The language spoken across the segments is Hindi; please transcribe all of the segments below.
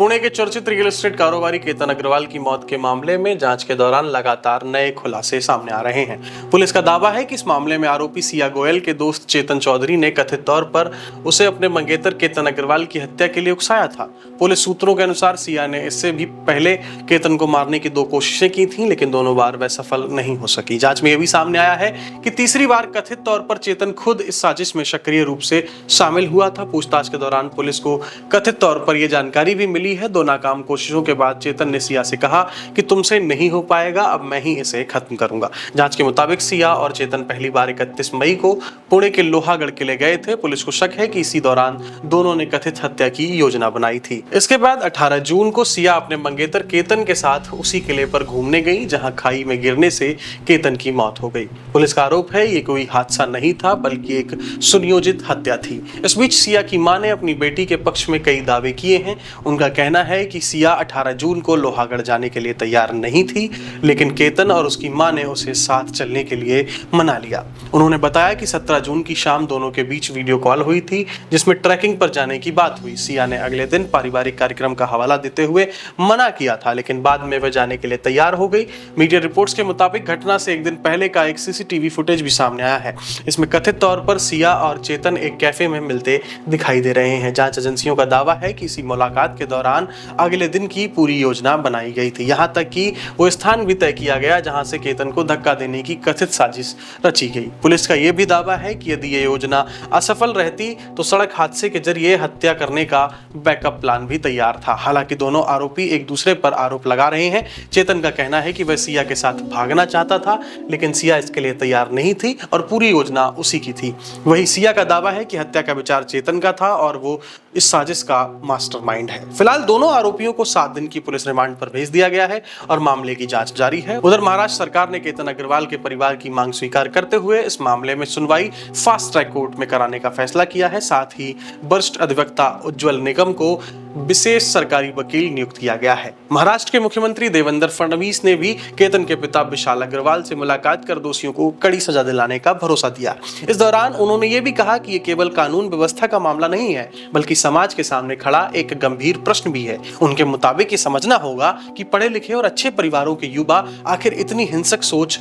पुणे के चर्चित रियल एस्टेट कारोबारी केतन अग्रवाल की मौत के मामले में जांच के दौरान लगातार नए खुलासे सामने आ रहे हैं। पुलिस का दावा है कि इस मामले में आरोपी सिया गोयल के दोस्त चेतन चौधरी ने कथित तौर पर उसे अपने मंगेतर केतन अग्रवाल की हत्या के लिए उकसाया था। पुलिस सूत्रों के अनुसार सिया ने इससे भी पहले केतन को मारने की 2 कोशिशें की थीं, लेकिन दोनों बार वह सफल नहीं हो सकी। जांच में यह भी सामने आया है कि तीसरी बार कथित तौर पर चेतन खुद इस साजिश में सक्रिय रूप से शामिल हुआ था। पूछताछ के दौरान पुलिस को कथित तौर पर यह जानकारी भी मिली है। 2 नाकाम कोशिशों के बाद चेतन ने सिया से कहा कि तुमसे नहीं हो पाएगा, अब मैं ही इसे खत्म करूंगा। जांच के मुताबिक सिया और चेतन पहली बार 31 मई को पुणे के लोहागढ़ किले गए थे। पुलिस को शक है कि इसी दौरान दोनों ने कथित हत्या की योजना बनाई थी। इसके बाद 18 जून को सिया अपने मंगेतर केतन के साथ उसी किले पर घूमने गई, जहां खाई में गिरने से केतन की मौत हो गई। पुलिस का आरोप है ये कोई हादसा नहीं था, बल्कि एक सुनियोजित हत्या थी। इस बीच सिया की मां ने अपनी बेटी के पक्ष में कई दावे किए हैं। उनका कहना है कि सिया 18 जून को लोहागढ़ जाने के लिए तैयार नहीं थी, लेकिन केतन और उसकी मां ने उसे साथ चलने के लिए मना लिया। उन्होंने बताया कि 17 जून की शाम दोनों के बीच वीडियो कॉल हुई थी, जिसमें ट्रैकिंग पर जाने की बात हुई। सिया ने अगले दिन पारिवारिक कार्यक्रम का हवाला देते हुए मना किया था, लेकिन बाद में वह जाने के लिए तैयार हो गई। मीडिया रिपोर्ट्स के मुताबिक घटना से एक दिन पहले का एक सीसीटीवी फुटेज भी सामने आया है। इसमें कथित तौर पर सिया और चेतन एक कैफे में मिलते दिखाई दे रहे हैं। जांच एजेंसियों का दावा है कि इसी मुलाकात के दौरान अगले दिन की पूरी योजना बनाई गई थी। यहां तक कि वो स्थान भी तय किया गया जहां से केतन को धक्का देने की कथित साजिश रची गई। पुलिस का यह भी दावा है कि यदि ये योजना असफल रहती तो सड़क हादसे के जरिए हत्या करने का बैकअप प्लान भी तैयार था। हालांकि दोनों आरोपी एक दूसरे पर आरोप लगा रहे हैं। चेतन का कहना है कि वह सिया के साथ भागना चाहता था, लेकिन सिया इसके लिए तैयार नहीं थी और पूरी योजना उसी की थी। वही सिया का दावा है कि हत्या का विचार चेतन का था और वो इस साजिश का मास्टरमाइंड है। फिलहाल दोनों आरोपियों को 7 दिन की पुलिस रिमांड पर भेज दिया गया है और मामले की जांच जारी है। उधर महाराष्ट्र सरकार ने केतन अग्रवाल के परिवार की मांग स्वीकार करते हुए इस मामले में सुनवाई फास्ट ट्रैक कोर्ट में कराने का फैसला किया है। साथ ही वरिष्ठ अधिवक्ता उज्ज्वल निगम को विशेष सरकारी वकील नियुक्त किया गया है। महाराष्ट्र के मुख्यमंत्री देवेंद्र फडणवीस ने भी केतन के पिता विशाल अग्रवाल से मुलाकात कर दोषियों को कड़ी सजा दिलाने का भरोसा दिया। इस दौरान उन्होंने ये भी कहा कि ये केवल कानून व्यवस्था का मामला नहीं है, बल्कि समाज के सामने खड़ा एक गंभीर प्रश्न भी है। उनके मुताबिक ये समझना होगा कि पढ़े लिखे और अच्छे परिवारों के युवा आखिर इतनी हिंसक सोच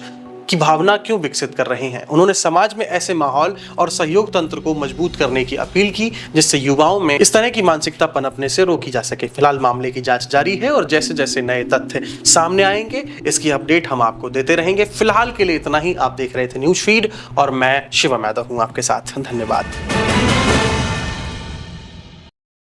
की भावना क्यों विकसित कर रहे हैं। उन्होंने समाज में ऐसे माहौल और सहयोग तंत्र को मजबूत करने की अपील की, जिससे युवाओं में इस तरह की मानसिकता पनपने से रोकी जा सके। फिलहाल मामले की जांच जारी है और जैसे जैसे नए तथ्य सामने आएंगे इसकी अपडेट हम आपको देते रहेंगे। फिलहाल के लिए इतना ही। आप देख रहे थे न्यूज फीड और मैं शिवम यादव हूं आपके साथ। धन्यवाद।